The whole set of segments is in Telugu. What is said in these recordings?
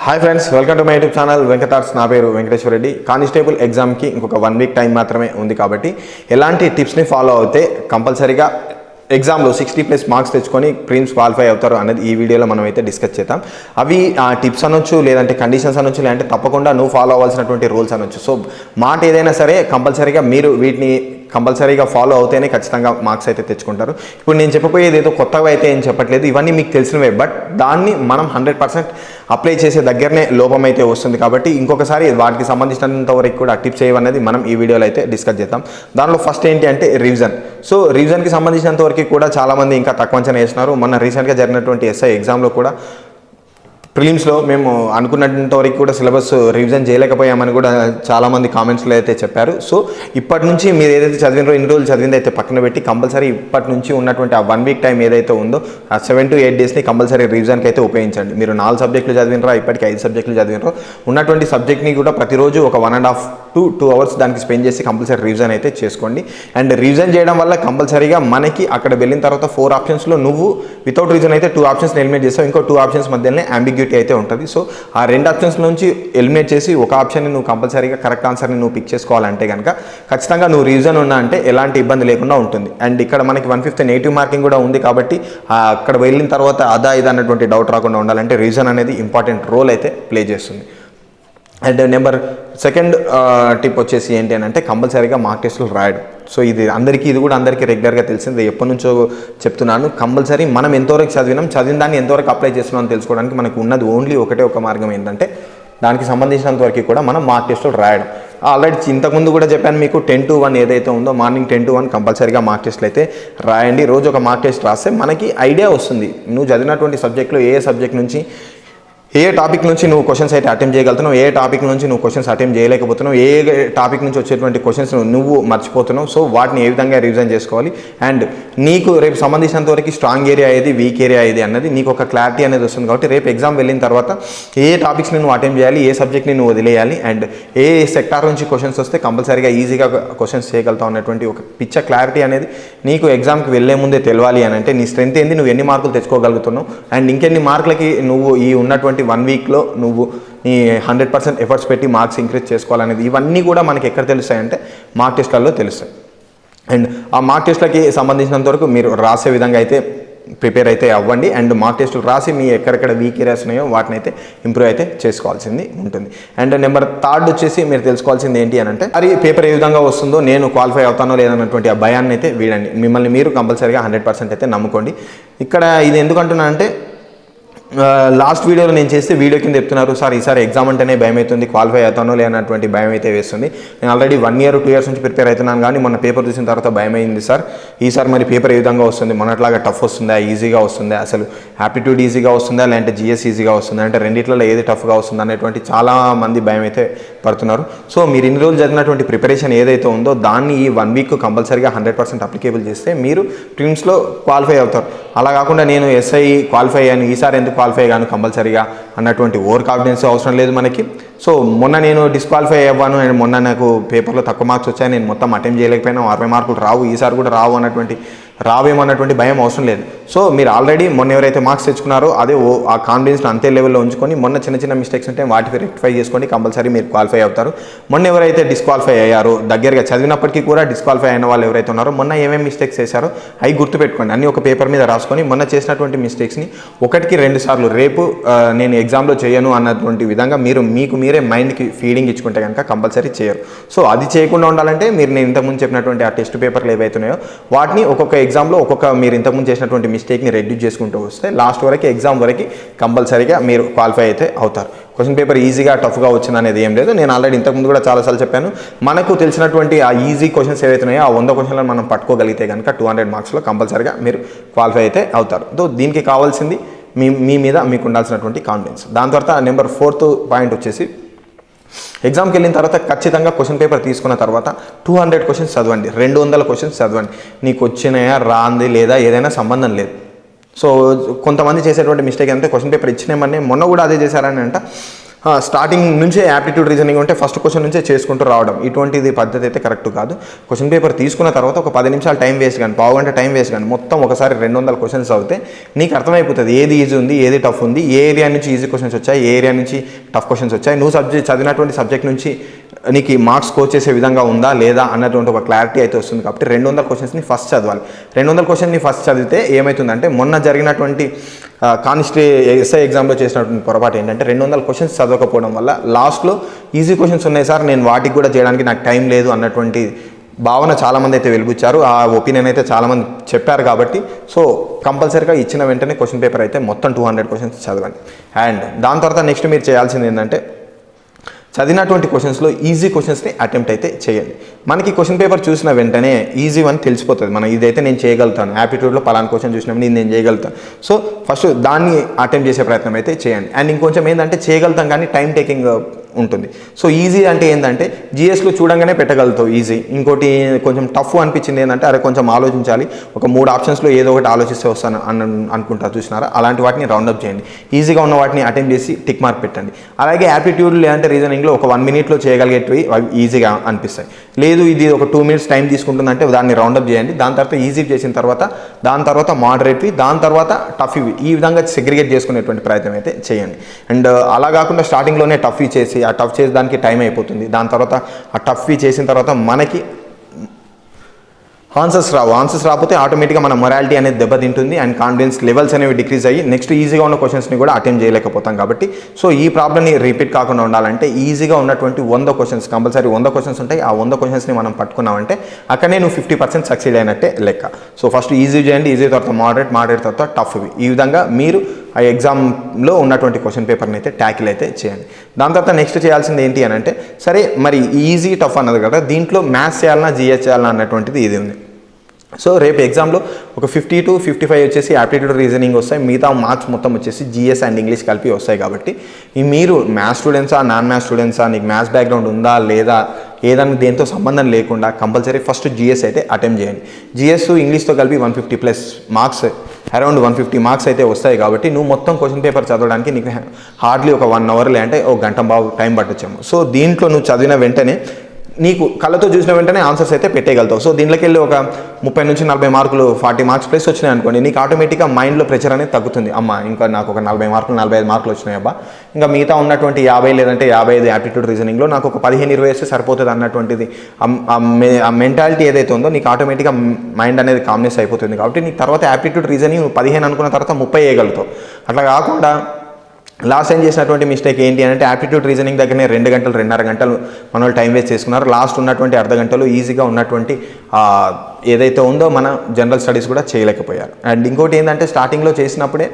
Hi friends, welcome to my YouTube channel Venkatars. నా పేరు వెంకటేశ్వర రెడ్డి. కానిస్టేబుల్ ఎగ్జామ్కి ఇంకొక 1 వీక్ టైం మాత్రమే ఉంది కాబట్టి ఎలాంటి టిప్స్ని ఫాలో అవుతే కంపల్సరీగా ఎగ్జామ్లో 60+ మార్క్స్ తెచ్చుకొని ప్రిలిమ్స్ క్వాలిఫై అవుతారు అనేది ఈ వీడియోలో మనం అయితే డిస్కస్ చేద్దాం. అవి టిప్స్ అనొచ్చు, లేదంటే కండిషన్స్ అనొచ్చు, లేదంటే తప్పకుండా నువ్వు ఫాలో అవ్వాల్సినటువంటి రూల్స్ అనొచ్చు. సో మాట ఏదైనా సరే కంపల్సరీగా మీరు వీటిని కంపల్సరీగా ఫాలో అవుతేనే ఖచ్చితంగా మార్క్స్ అయితే తెచ్చుకుంటారు. ఇప్పుడు నేను చెప్పబోయేది ఏదో కొత్తగా అయితే ఏం చెప్పట్లేదు, ఇవన్నీ మీకు తెలిసినవే. బట్ దాన్ని మనం 100% అప్లై చేసే దగ్గరనే లోపం అయితే వస్తుంది. కాబట్టి ఇంకొకసారి వాటికి సంబంధించినంత వరకు కూడా టిప్స్ ఏమన్నది మనం ఈ వీడియోలో అయితే డిస్కస్ చేద్దాం. దానిలో ఫస్ట్ ఏంటి అంటే రివిజన్. సో రివిజన్కి సంబంధించినంత వరకు కూడా చాలామంది ఇంకా తక్కువ అంచనా వేసినారు. మొన్న రీసెంట్గా జరిగినటువంటి ఎస్ఐ ఎగ్జామ్లో కూడా ప్రిలిమ్స్లో మేము అనుకున్నంత వరకు కూడా సిలబస్ రివిజన్ చేయలేకపోయామని కూడా చాలామంది కామెంట్స్లో అయితే చెప్పారు. సో ఇప్పటి నుంచి మీరు ఏదైతే చదివినారో, ఇన్ని రోజులు చదివింది అయితే పక్కన పెట్టి కంపల్సరీ ఇప్పటి నుంచి ఉన్నటువంటి ఆ 1 వీక్ టైం ఏదైతే ఉందో ఆ 7 to 8 డేస్ని కంపల్సరీ రివిజన్కి అయితే ఉపయోగించండి. మీరు 4 సబ్జెక్టులు చదివినారా, ఇప్పటికి 5 సబ్జెక్టులు చదివినారో, ఉన్నటువంటి సబ్జెక్ట్ని కూడా ప్రతిరోజు ఒక 1.5 to 2 hours దానికి స్పెండ్ చేసి కంపల్సరీ రివిజన్ అయితే చేసుకోండి. అండ్ రివిజన్ చేయడం వల్ల కంపల్సరీగా మనకి అక్కడ వెళ్ళిన తర్వాత 4 ఆప్షన్స్లో నువ్వు వితౌట్ రివిజన్ అయితే 2 ఆప్షన్స్ ఎలిమినేట్ చేస్తావు. ఇంకో 2 ఆప్షన్స్ మధ్యనే అంబిగ్యూటీ అయితే ఉంటుంది. సో ఆ 2 ఆప్షన్స్ నుంచి ఎలిమినేట్ చేసి ఒక ఆప్షన్ని నువ్వు కంపల్సరీగా కరెక్ట్ ఆన్సర్ని నువ్వు పిక్ చేసుకోవాలంటే కనుక ఖచ్చితంగా నువ్వు రివిజన్ ఉన్నా అంటే ఎలాంటి ఇబ్బంది లేకుండా ఉంటుంది. అండ్ ఇక్కడ మనకి 150 నెగిటివ్ మార్కింగ్ కూడా ఉంది కాబట్టి అక్కడ వెళ్ళిన తర్వాత అదా ఇది అన్నటువంటి డౌట్ రాకుండా ఉండాలంటే రివిజన్ అనేది ఇంపార్టెంట్ రోల్ అయితే ప్లే చేస్తుంది. అండ్ నెంబర్ సెకండ్ టిప్ వచ్చేసి ఏంటి అని అంటే కంపల్సరీగా మార్క్ టెస్టులు రాయడం. సో ఇది కూడా అందరికీ రెగ్యులర్గా తెలిసింది, ఎప్పటి నుంచో చెప్తున్నాను. కంపల్సరీ మనం ఎంతవరకు చదివిన దాన్ని ఎంతవరకు అప్లై చేస్తున్నాం అని తెలుసుకోవడానికి మనకు ఉన్నది ఓన్లీ ఒక మార్గం ఏంటంటే దానికి సంబంధించినంత వరకు కూడా మనం మార్క్ టెస్టులు రాయడం. ఆల్రెడీ ఇంతకుముందు కూడా చెప్పాను మీకు 10 to 1 ఏదైతే ఉందో మార్నింగ్ 10 to 1 కంపల్సరీగా మార్క్ టెస్ట్లు అయితే రాయండి. రోజు ఒక మార్క్ టెస్ట్ రాస్తే మనకి ఐడియా వస్తుంది నువ్వు చదివినటువంటి సబ్జెక్టులో ఏ సబ్జెక్ట్ నుంచి ఏ టాపిక్ నుంచి నువ్వు క్వశ్చన్స్ అయితే అటెంప్ట్ చేయగలుగుతున్నావు, ఏ టాపిక్ నుంచి నువ్వు క్వశ్చన్స్ అటెంప్ట్ చేయలేకపోతున్నావు, ఏ టాపిక్ నుంచి వచ్చేటువంటి క్వశ్చన్స్ నువ్వు మర్చిపోతున్నావు. సో వాటిని ఏ విధంగా రివిజన్ చేసుకోవాలి అండ్ నీకు రేపు సంబంధించినంత వరకు స్ట్రాంగ్ ఏరియా ఏది, వీక్ ఏరియా ఏది అన్నది నీకు ఒక క్లారిటీ అనేది వస్తుంది. కాబట్టి రేపు ఎగ్జామ్ వెళ్ళిన తర్వాత ఏ టాపిక్స్ని నువ్వు అటెంప్ట్ చేయాలి, ఏ సబ్జెక్ట్ని నువ్వు వదిలేయాలి అండ్ ఏ సెక్టార్ నుంచి క్వశ్చన్స్ వస్తే కంపల్సరీగా ఈజీగా క్వశ్చన్స్ చేయగలుగుతావు అన్నటువంటి ఒక పిక్చర్ క్లారిటీ అనేది నీకు ఎగ్జామ్కి వెళ్ళే ముందే తెలియాలి అని అంటే నీ స్ట్రెంత్ ఏంది, నువ్వు ఎన్ని మార్కులు తెచ్చుకోగలుగుతున్నావు అండ్ ఇంకెన్ని మార్కులకి నువ్వు ఈ ఉన్నటువంటి 1 వీక్లో నువ్వు నీ 100% ఎఫర్ట్స్ పెట్టి మార్క్స్ ఇంక్రీజ్ చేసుకోవాలనేది ఇవన్నీ కూడా మనకి ఎక్కడ తెలుస్తాయంటే మార్క్ టెస్ట్లలో తెలుస్తాయి. అండ్ ఆ మార్క్ టెస్ట్లకి సంబంధించినంత వరకు మీరు రాసే విధంగా అయితే ప్రిపేర్ అయితే అవ్వండి. అండ్ మార్క్ టెస్టులు రాసి మీ ఎక్కడెక్కడ వీక్ ఏరియాస్ ఉన్నాయో వాటిని అయితే ఇంప్రూవ్ అయితే చేసుకోవాల్సింది ఉంటుంది. అండ్ నెంబర్ 3 వచ్చేసి మీరు తెలుసుకోవాల్సింది ఏంటి అని అంటే అది పేపర్ ఏ విధంగా వస్తుందో, నేను క్వాలిఫై అవుతానో లేదన్నటువంటి ఆ భయాన్ని అయితే వీడండి. మిమ్మల్ని మీరు కంపల్సరీగా 100% అయితే నమ్ముకోండి. ఇక్కడ ఇది ఎందుకంటున్నా అంటే లాస్ట్ వీడియోలో నేను చేస్తే వీడియో కింద చెప్తున్నారు సార్ ఈసారి ఎగ్జామ్ అంటేనే భయం అవుతుంది, క్వాలిఫై అవుతానో లేనటువంటి భయం అయితే వేస్తుంది. నేను ఆల్రెడీ 1 year 2 years నుంచి ప్రిపేర్ అవుతున్నాను కానీ మొన్న పేపర్ చూసిన తర్వాత భయం అయింది సార్, ఈసారి మరి పేపర్ ఏ విధంగా వస్తుంది, మొన్నట్లాగా టఫ్ వస్తుందా, ఈజీగా వస్తుందా, అసలు యాప్టిట్యూడ్ ఈజీగా వస్తుందా లేదంటే జిఎస్ ఈజీగా వస్తుందా, అంటే రెండిట్లలో ఏది టఫ్గా వస్తుంది అనేటువంటి చాలా మంది భయం అయితే పడుతున్నారు. సో మీరు ఇన్ని రోజులు జరిగినటువంటి ప్రిపరేషన్ ఏదైతే ఉందో దాన్ని ఈ 1 వీక్ కంపల్సరీగా 100% అప్లికేబుల్ చేస్తే మీరు ప్రిలిమ్స్లో క్వాలిఫై అవుతారు. అలా కాకుండా నేను ఎస్ఐ క్వాలిఫై అయ్యాను, ఈసారి ఎందుకు క్వాలిఫై గాను కంపల్సరీగా అన్నటువంటి ఓవర్ కాన్ఫిడెన్స్ అవసరం లేదు మనకి. సో మొన్న నేను డిస్క్వాలిఫై అవ్వాను అండ్ మొన్న నాకు పేపర్లో తక్కువ మార్క్స్ వచ్చాయి, నేను మొత్తం అటెంప్ట్ చేయలేకపోయినా 60 మార్కులు రావు, ఈసారి కూడా రావేమన్నటువంటి భయం అవసరం లేదు. సో మీరు ఆల్రెడీ మొన్న ఎవరైతే మార్క్స్ తెచ్చుకున్నారో అదే ఆ కాన్ఫిడెన్స్ని అంతే లెవెల్లో ఉంచుకొని మొన్న చిన్న మిస్టేక్స్ ఉంటే వాటిని రెక్టిఫై చేసుకోండి, కంపల్సరీ మీరు క్వాలిఫై అవుతారు. మొన్న ఎవరైతే డిస్క్వాలిఫై అయ్యారో, దగ్గరగా చదివినప్పటికీ కూడా డిస్క్వాలిఫై అయిన వాళ్ళు ఎవరైతే ఉన్నారో మొన్న ఏమేమి మిస్టేక్స్ చేశారో అవి గుర్తుపెట్టుకోండి. అన్ని ఒక పేపర్ మీద రాసుకొని మొన్న చేసినటువంటి మిస్టేక్స్ని 1కి 2 సార్లు రేపు నేను ఎగ్జామ్లో చేయను అన్నటువంటి విధంగా మీకు మీరే మైండ్కి ఫీడింగ్ ఇచ్చుకుంటే కనుక కంపల్సరీ చేయరు. సో అది చేయకుండా ఉండాలంటే నేను ఇంతకుముందు చెప్పినటువంటి ఆ టెస్ట్ పేపర్లు ఏవైతున్నాయో వాటిని ఒక్కొక్క ఎగ్జామ్లో మీరు ఇంతకుముందు చేసినటువంటి మిస్టేక్ని రెడ్యూస్ చేసుకుంటూ వస్తే లాస్ట్ వరకు ఎగ్జామ్ వరకు కంపల్సరీగా మీరు క్వాలిఫై అయితే అవుతారు. క్వశ్చన్ పేపర్ ఈజీగా టఫ్గా వచ్చింది అనేది ఏం లేదు. నేను ఆల్రెడీ ఇంతకుముందు కూడా చాలాసార్లు చెప్పాను, మనకు తెలిసినటువంటి ఆ ఈజీ క్వశ్చన్స్ ఏవైతున్నాయో ఆ 100 క్వశ్చన్లను మనం పట్టుకోగలిగితే కనుక 200 మార్క్స్లో కంపల్సరీగా మీరు క్వాలిఫై అయితే అవుతారు. సో దీనికి కావాల్సింది మీ మీద మీకు ఉండాల్సినటువంటి కాన్ఫిడెన్స్. దాని తర్వాత నెంబర్ 4th పాయింట్ వచ్చేసి ఎగ్జామ్కి వెళ్ళిన తర్వాత ఖచ్చితంగా క్వశ్చన్ పేపర్ తీసుకున్న తర్వాత 200 క్వశ్చన్స్ చదవండి, 200 క్వశ్చన్స్ చదవండి. నీకు వచ్చినాయా రాంది లేదా ఏదైనా సంబంధం లేదు. సో కొంతమంది చేసేటువంటి మిస్టేక్ అంటే క్వశ్చన్ పేపర్ ఇచ్చినామని మొన్న కూడా అదే చేశారని అంట స్టార్టింగ్ నుంచే యాప్టిట్యూడ్ రీజనింగ్ ఉంటే ఫస్ట్ క్వశ్చన్ నుంచే చేసుకుంటూ రావడం, ఇటువంటిది పద్ధతి అయితే కరెక్ట్ కాదు. క్వశ్చన్ పేపర్ తీసుకున్న తర్వాత ఒక 10 నిమిషాలు టైం వేస్ట్ కానీ, పావు గంట టైం వేస్ట్ కానీ, మొత్తం ఒకసారి 200 క్వశ్చన్స్ అవుతే నీకు అర్థమైపోతుంది ఏది ఈజీ ఉంది, ఏది టఫ్ ఉంది, ఏ ఏరియా నుంచి ఈజీ క్వశ్చన్స్ వచ్చాయి, ఏ ఏరియా నుంచి టఫ్ క్వశ్చన్స్ వచ్చాయి, నువ్వు చదివినటువంటి సబ్జెక్ట్ నుంచి నీకు మార్క్స్ స్కోర్ చేసే విధంగా ఉందా లేదా అన్నటువంటి ఒక క్లారిటీ అయితే వస్తుంది. కాబట్టి 200 క్వశ్చన్స్ని ఫస్ట్ చదవాలి. 200 క్వశ్చన్ని ఫస్ట్ చదివితే ఏమవుతుందంటే, మొన్న జరిగినటువంటి ఎస్ఐ ఎగ్జామ్లో చేసినటువంటి పొరపాటు ఏంటంటే 200 క్వశ్చన్స్ చదవకపోవడం వల్ల లాస్ట్లో ఈజీ క్వశ్చన్స్ ఉన్నాయి సార్, నేను వాటికి కూడా చేయడానికి నాకు టైం లేదు అన్నటువంటి భావన చాలామంది అయితే వెలిబుచ్చారు. ఆ ఒపీనియన్ అయితే చాలామంది చెప్పారు. కాబట్టి సో కంపల్సరీగా ఇచ్చిన వెంటనే క్వశ్చన్ పేపర్ అయితే మొత్తం 200 క్వశ్చన్స్ చదవండి. అండ్ దాని తర్వాత నెక్స్ట్ మీరు చేయాల్సింది ఏంటంటే, చదివినటువంటి క్వశ్చన్స్లో ఈజీ క్వశ్చన్స్ని అటెంప్ట్ అయితే చేయండి. మనకి క్వశ్చన్ పేపర్ చూసిన వెంటనే ఈజీ అని తెలిసిపోతుంది, మనం ఇదైతే నేను చేయగలుగుతాను, యాప్టిట్యూడ్లో పలానా క్వశ్చన్ చూసినప్పుడు నేను చేయగలుగుతాను. సో ఫస్ట్ దాన్ని అటెంప్ట్ చేసే ప్రయత్నం అయితే చేయండి. అండ్ ఇంకొంచెం ఏంటంటే చేయగలుగుతాం కానీ టైం టేకింగ్ ఉంటుంది. సో ఈజీ అంటే ఏంటంటే జిఎస్లో చూడంగానే పెట్టగలుగుతావు ఈజీ. ఇంకోటి కొంచెం టఫ్ అనిపించింది ఏంటంటే, అరే కొంచెం ఆలోచించాలి, ఒక 3 ఆప్షన్స్లో ఏదో ఒకటి ఆలోచిస్తే వస్తాను అనుకుంటా చూసినారా, అలాంటి వాటిని రౌండప్ చేయండి. ఈజీగా ఉన్న వాటిని అటెంప్ట్ చేసి టిక్ మార్క్ పెట్టండి. అలాగే యాప్టిట్యూడ్ లేదంటే రీజనింగ్లో ఒక 1 మినిట్లో చేయగలిగేటివి అవి ఈజీగా అనిపిస్తాయి. లేదు ఇది ఒక 2 మినిట్స్ టైం తీసుకుంటుందంటే దాన్ని రౌండప్ చేయండి. దాని తర్వాత ఈజీ చేసిన తర్వాత దాని తర్వాత మోడరేట్వి, దాని తర్వాత టఫ్ ఇవి, ఈ విధంగా సెగ్రిగేట్ చేసుకునేటువంటి ప్రయత్నం అయితే చేయండి. అండ్ అలా కాకుండా స్టార్టింగ్లోనే టఫ్ చేసి ఆ టఫ్ చేసేదానికి టైం అయిపోతుంది. దాని తర్వాత ఆ టఫ్ చేసిన తర్వాత మనకి ఆన్సర్స్ రాకపోతే ఆటోమేటిక్గా మన మొరాలిటీ అనేది దెబ్బతింటుంది అండ్ కాన్ఫిడెన్స్ లెవెల్స్ అనేవి డిక్రీజ్ అయ్యి నెక్స్ట్ ఈజీగా ఉన్న క్వశ్చన్స్ని కూడా అటెంప్ట్ చేయలేకపోతాం. కాబట్టి సో ఈ ప్రాబ్లమ్ని రిపీట్ కాకుండా ఉండాలంటే ఈజీగా ఉన్నటువంటి 100 క్వశ్చన్స్ కంపల్సరీ 100 క్వశ్చన్స్ ఉంటాయి. ఆ 100 క్వశ్చన్స్ని మనం పట్టుకున్నామంటే అక్కడనే నువ్వు 50% సక్సీడ్ అయినట్టే లెక్క. సో ఫస్ట్ ఈజీ చేయండి, ఈజీ తర్వాత మోడరేట్ తర్వాత టఫ్. ఈ విధంగా మీరు ఆ ఎగ్జామ్లో ఉన్నటువంటి క్వశ్చన్ పేపర్ని అయితే ట్యాకిల్ అయితే చేయండి. దాని తర్వాత నెక్స్ట్ చేయాల్సింది ఏంటి అని అంటే, సరే మరి ఈజీ టఫ్ అన్నది కదా, దీంట్లో మ్యాథ్స్ చేయాలన్నా జిఎస్ చేయాలన్నా అన్నటువంటిది ఇది ఉంది. సో రేపు ఎగ్జామ్లో ఒక 50 to 55 వచ్చేసి యాప్టిట్యూడ్ రీజనింగ్ వస్తాయి, మిగతా మార్క్స్ మొత్తం వచ్చేసి జిఎస్ అండ్ ఇంగ్లీష్ కలిపి వస్తాయి. కాబట్టి మీరు మ్యాథ్స్ స్టూడెంట్సా నాన్ మ్యాథ్స్ స్టూడెంట్సా, నీకు మ్యాథ్స్ బ్యాక్గ్రౌండ్ ఉందా లేదా, ఏదైనా దేంతో సంబంధం లేకుండా కంపల్సరీ ఫస్ట్ జిఎస్ అయితే అటెంప్ట్ చేయండి. జిఎస్ ఇంగ్లీష్తో కలిపి 150+ మార్క్స్, అరౌండ్ 150 మార్క్స్ అయితే వస్తాయి. కాబట్టి నువ్వు మొత్తం క్వశ్చన్ పేపర్ చదవడానికి నీకు హార్డ్లీ ఒక 1 అవర్ లేదంటే ఒక గంట బాగు టైం పట్టొచ్చాము. సో దీంట్లో నువ్వు చదివిన వెంటనే నీకు కళ్ళతో చూసిన వెంటనే ఆన్సర్స్ అయితే పెట్టేయగలుగుతావు. సో దీంట్లోకి వెళ్ళి ఒక 30 నుంచి 40 మార్కులు 40 మార్క్స్ ప్లస్ వచ్చినాయి అనుకోండి, నీకు ఆటోమేటిక్గా మైండ్లో ప్రెషర్ అనేది తగ్గుతుంది. అమ్మ ఇంకా నాకు ఒక 40 మార్కులు 45 మార్కులు వచ్చినాయి అబ్బా, ఇంకా మిగతా ఉన్నటువంటి 50 లేదంటే 55 యాప్టిట్యూడ్ రీజనింగ్లో నాకు ఒక 15-20 వేస్తే సరిపోతుంది అన్నటువంటిది ఆ మెంటాలిటీ ఏదైతే ఉందో నీకు ఆటోమేటిక్గా మైండ్ అనేది కామ్నెస్ అయిపోతుంది. కాబట్టి నీకు తర్వాత యాప్టిట్యూడ్ రీజనింగ్ నువ్వు 15 అనుకున్న తర్వాత 30 వేయగలుగుతావు. అట్లా కాకుండా లాస్ట్ టైం చేసినటువంటి మిస్టేక్ ఏంటి అంటే, యాప్టిట్యూడ్ రీజనింగ్ దగ్గరనే 2 గంటలు 2.5 గంటలు మన వాళ్ళు టైం వేస్ట్ చేసుకున్నారు. లాస్ట్ ఉన్నటువంటి అర్ధ గంటలు ఈజీగా ఉన్నటువంటి ఏదైతే ఉందో మన జనరల్ స్టడీస్ కూడా చేయలేకపోయారు. అండ్ ఇంకోటి ఏంటంటే, స్టార్టింగ్లో చేసినప్పుడే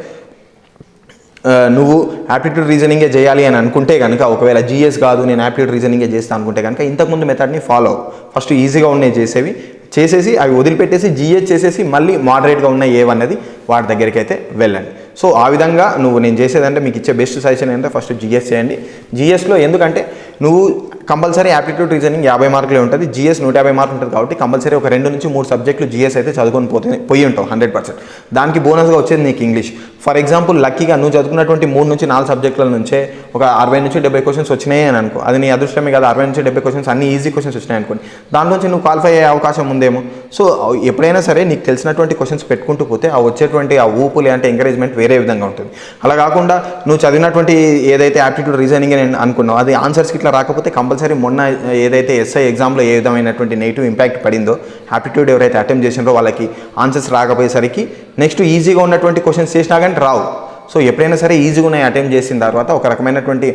నువ్వు యాప్టిట్యూడ్ రీజనింగే చేయాలి అని అనుకుంటే కనుక, ఒకవేళ జిఎస్ కాదు నేను యాప్టిట్యూడ్ రీజనింగే చేస్తాను అనుకుంటే కనుక ఇంతకుముందు మెథడ్ని ఫాలో ఫస్ట్ ఈజీగా ఉన్నాయి చేసేసి అవి వదిలిపెట్టేసి జిఎస్ చేసేసి మళ్ళీ మోడరేట్గా ఉన్న ఏవన్నది వాటి దగ్గరికి అయితే వెళ్ళండి. సో ఆ విధంగా నేను చేసేదంటే మీకు ఇచ్చే బెస్ట్ సజెషన్ ఏంటంటే ఫస్ట్ జిఎస్ చేయండి. జిఎస్లో ఎందుకంటే నువ్వు కంపల్సరీ యాప్టిట్యూడ్ రీజనింగ్ 50 మార్కులే ఉంటుంది, జిఎస్ 150 మార్కులు ఉంటుంది. కాబట్టి కంపల్సరీ ఒక 2 నుంచి 3 సబ్జెక్టులు జిఎస్ అయితే చదువుకొని పోయి ఉంటావు 100%. దానికి బోనస్గా వచ్చేది నీకు ఇంగ్లీష్. ఫర్ ఎగ్జాంపుల్ లక్కీగా నువ్వు చదువుకున్నటువంటి 3 నుంచి 4 సబ్జెక్టుల నుంచే ఒక 60 నుంచి 70 క్వశ్చన్స్ వచ్చినాయి అని అనుకో, అది నీ అదృష్టమే కదా. 60 నుంచి 70 క్వశ్చన్స్ అన్ని ఈజీ క్వశ్చన్స్ వచ్చినాయి అనుకోండి, దాంట్లో నుంచి నువ్వు క్వాలిఫై అయ్యే అవకాశం ఉందేమో. సో ఎప్పుడైనా సరే నీకు తెలిసినటువంటి క్వశ్చన్స్ పెట్టుకుంటూ పోతే ఆ వచ్చేటువంటి ఆ ఊపు లేదంటే ఎంకరేజ్మెంట్ వేరే విధంగా ఉంటుంది. అలా కాకుండా నువ్వు చదివినటువంటి ఏదైతే యాప్టిట్యూడ్ రీజనింగ్ అని అనుకున్నావు అది ఆన్సర్స్కి ఇట్లా రాకపోతే కంపల్సరీ మొన్న ఏదైతే ఎస్ఐ ఎగ్జామ్లో ఏ విధమైనటువంటి నెగిటివ్ ఇంపాక్ట్ పడిందో, యాప్టిట్యూడ్ ఎవరైతే అటెంప్ట్ చేసినారో వాళ్ళకి ఆన్సర్స్ రాకపోయేసరికి నెక్స్ట్ ఈజీగా ఉన్నటువంటి క్వశ్చన్స్ చేసినా కానీ రావు. సో ఎప్పుడైనా సరే ఈజీగా ఉన్నాయి అటెంప్ట్ చేసిన తర్వాత ఒక రకమైనటువంటి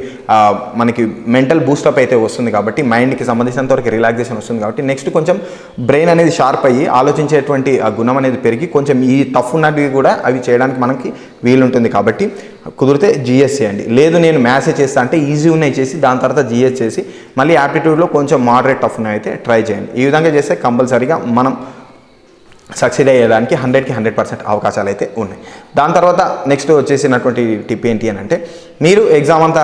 మనకి మెంటల్ బూస్టప్ అయితే వస్తుంది. కాబట్టి మైండ్కి సంబంధించినంతవరకు రిలాక్సేషన్ వస్తుంది. కాబట్టి నెక్స్ట్ కొంచెం బ్రెయిన్ అనేది షార్ప్ అయ్యి ఆలోచించేటువంటి ఆ గుణం అనేది పెరిగి కొంచెం ఈ టఫ్ ఉన్నవి కూడా అవి చేయడానికి మనకి వీలుంటుంది. కాబట్టి కుదిరితే జిఎస్ చేయండి. లేదు నేను మ్యాథ్స్ చేస్తా అంటే ఈజీ ఉన్నాయి చేసి దాని తర్వాత జిఎస్ చేసి మళ్ళీ యాప్టిట్యూడ్లో కొంచెం మోడరేట్ టఫ్ ఉన్నాయి అయితే ట్రై చేయండి. ఈ విధంగా చేస్తే కంపల్సరీగా మనం సక్సీడ్ అయ్యేదానికి 100కి 100% అవకాశాలు అయితే ఉన్నాయి. దాని తర్వాత నెక్స్ట్ వచ్చేసినటువంటి టిప్ ఏంటి అని అంటే, మీరు ఎగ్జామ్ అంతా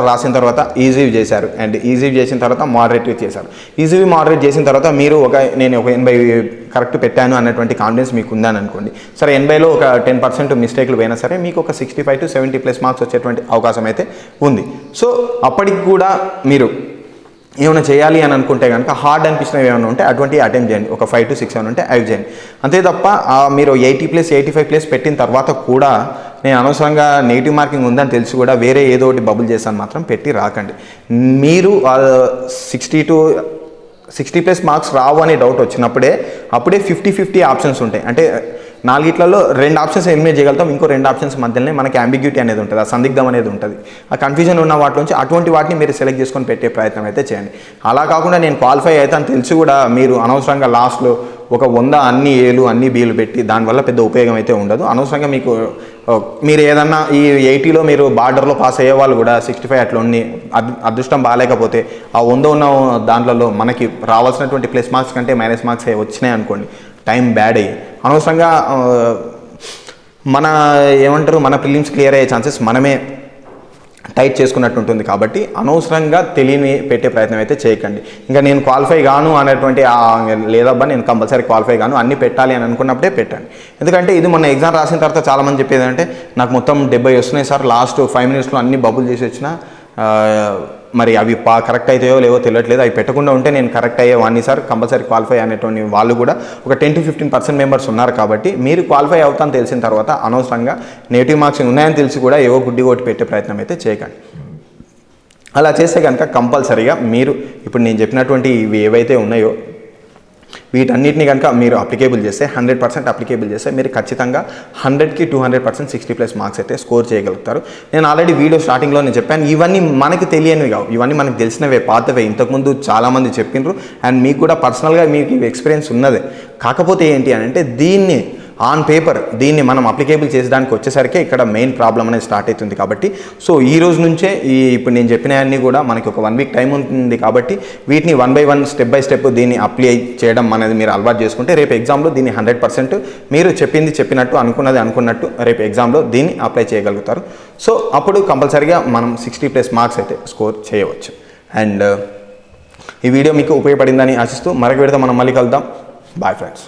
రాసిన తర్వాత ఈజీవి చేశారు, అండ్ ఈజీవి చేసిన తర్వాత మోడరేట్ చేశారు. ఈజీవి మోడరేట్ చేసిన తర్వాత మీరు నేను ఒక 80 కరెక్ట్ పెట్టాను అన్నటువంటి కాన్ఫిడెన్స్ మీకు ఉందని అనుకోండి. సరే 80లో ఒక 10% మిస్టేక్లు పోయినా సరే మీకు ఒక 65 to 70+ మార్క్స్ వచ్చేటువంటి అవకాశం అయితే ఉంది. సో అప్పటికి కూడా మీరు ఏమైనా చేయాలి అని అనుకుంటే కనుక హార్డ్ అనిపించినవి ఏమైనా ఉంటే అటువంటి అటెంప్ట్ చేయండి. ఒక 5 to 6 ఏమైనా ఉంటే అవి చేయండి. అంతే తప్ప మీరు 80+, 85+ పెట్టిన తర్వాత కూడా నేను అనవసరంగా నెగిటివ్ మార్కింగ్ ఉందని తెలిసి కూడా వేరే ఏదో ఒకటి బబుల్ చేస్తాను మాత్రం పెట్టి రాకండి. మీరు 60+ మార్క్స్ రావు అనే డౌట్ వచ్చినప్పుడే అప్పుడే 50-50 ఆప్షన్స్ ఉంటాయి. అంటే 4 2 ఆప్షన్స్ ఎలిమినేట్ చేయగలుగుతాం, ఇంకో 2 ఆప్షన్స్ మధ్యలోనే మనకి అంబిగ్యూటీ అనేది ఉంటుంది, ఆ సందిగ్ధం అనేది ఉంటుంది. ఆ కన్ఫ్యూజన్ ఉన్న వాటి నుంచి అటువంటి వాటిని మీరు సెలెక్ట్ చేసుకొని పెట్టే ప్రయత్నం అయితే చేయండి. అలా కాకుండా నేను క్వాలిఫై అయితే అని తెలిసి కూడా మీరు అనవసరంగా లాస్ట్లో ఒక 100 అన్ని ఏలు అన్ని బీలు పెట్టి దానివల్ల పెద్ద ఉపయోగం అయితే ఉండదు. అనవసరంగా మీరు ఏదన్నా ఈ 80లో మీరు బార్డర్లో పాస్ అయ్యే వాళ్ళు కూడా 65 అట్లా ఉండి అదృష్టం బాగాలేకపోతే ఆ 100 ఉన్న దాంట్లో మనకి రావాల్సినటువంటి ప్లస్ మార్క్స్ కంటే మైనస్ మార్క్స్ వచ్చినాయి అనుకోండి, టైం బ్యాడ్ అయ్యి అనవసరంగా మన ప్రిలిమ్స్ క్లియర్ అయ్యే ఛాన్సెస్ మనమే టైట్ చేసుకున్నట్టు ఉంటుంది. కాబట్టి అనవసరంగా తెలియని పెట్టే ప్రయత్నం అయితే చేయకండి. ఇంకా నేను క్వాలిఫై గాను అనేటువంటి లేదబ్బా నేను కంపల్సరీ క్వాలిఫై గాను అన్నీ పెట్టాలి అని అనుకున్నప్పుడే పెట్టండి. ఎందుకంటే ఇది మొన్న ఎగ్జామ్ రాసిన తర్వాత చాలామంది చెప్పేది అంటే నాకు మొత్తం 70 వస్తున్నాయి సార్, లాస్ట్ 5 minutesలో అన్ని బబుల్ చేసి వచ్చిన, మరి అవి కరెక్ట్ అవుతాయో లేవో తెలియట్లేదు, అవి పెట్టకుండా ఉంటే నేను కరెక్ట్ అయ్యేవాడిని సార్, కంపల్సరీ క్వాలిఫై అనేటువంటి వాళ్ళు కూడా ఒక 10 to 15% మెంబర్స్ ఉన్నారు. కాబట్టి మీరు క్వాలిఫై అవుతాను తెలిసిన తర్వాత అనవసరంగా నెగిటివ్ మార్క్స్ ఉన్నాయని తెలిసి కూడా ఏవో గుడ్డి కొట్టి పెట్టే ప్రయత్నం అయితే చేయకండి. అలా చేస్తే కనుక కంపల్సరీగా మీరు ఇప్పుడు నేను చెప్పినటువంటి ఇవి ఏవైతే ఉన్నాయో వీటన్నిటిని కనుక మీరు అప్లికేబుల్ చేస్తే 100% అప్లికేబుల్ చేస్తే మీరు ఖచ్చితంగా 100కి 200% 60+ మార్క్స్ అయితే స్కోర్ చేయగలుగుతారు. నేను ఆల్రెడీ వీడియో స్టార్టింగ్లో నేను చెప్పాను, ఇవన్నీ మనకి తెలియనివి కావు, ఇవన్నీ మనకు తెలిసినవే, పాతవే, ఇంతకుముందు చాలామంది చెప్పిండ్రు అండ్ మీకు కూడా పర్సనల్గా మీకు ఎక్స్పీరియన్స్ ఉన్నదే. కాకపోతే ఏంటి అని అంటే దీన్ని ఆన్ పేపర్ దీన్ని మనం అప్లికేబుల్ చేసడానికి వచ్చేసరికి ఇక్కడ మెయిన్ ప్రాబ్లం అనేది స్టార్ట్ అవుతుంది. కాబట్టి సో ఈ రోజు నుంచే ఇప్పుడు నేను చెప్పినవన్నీ కూడా మనకి ఒక 1 week టైం ఉంటుంది. కాబట్టి వీటిని 1 by 1 స్టెప్ బై స్టెప్ దీన్ని అప్లై చేయడం అనేది మీరు అలవాటు చేసుకుంటే రేపు ఎగ్జామ్లో దీన్ని 100% మీరు చెప్పినట్టు అనుకున్నట్టు రేపు ఎగ్జామ్లో దీన్ని అప్లై చేయగలుగుతారు. సో అప్పుడు కంపల్సరీగా మనం 60+ మార్క్స్ అయితే స్కోర్ చేయవచ్చు. అండ్ ఈ వీడియో మీకు ఉపయోగపడిందని ఆశిస్తూ మరొక వీడియోతో మనం మళ్ళీ కలుద్దాం. Bye friends.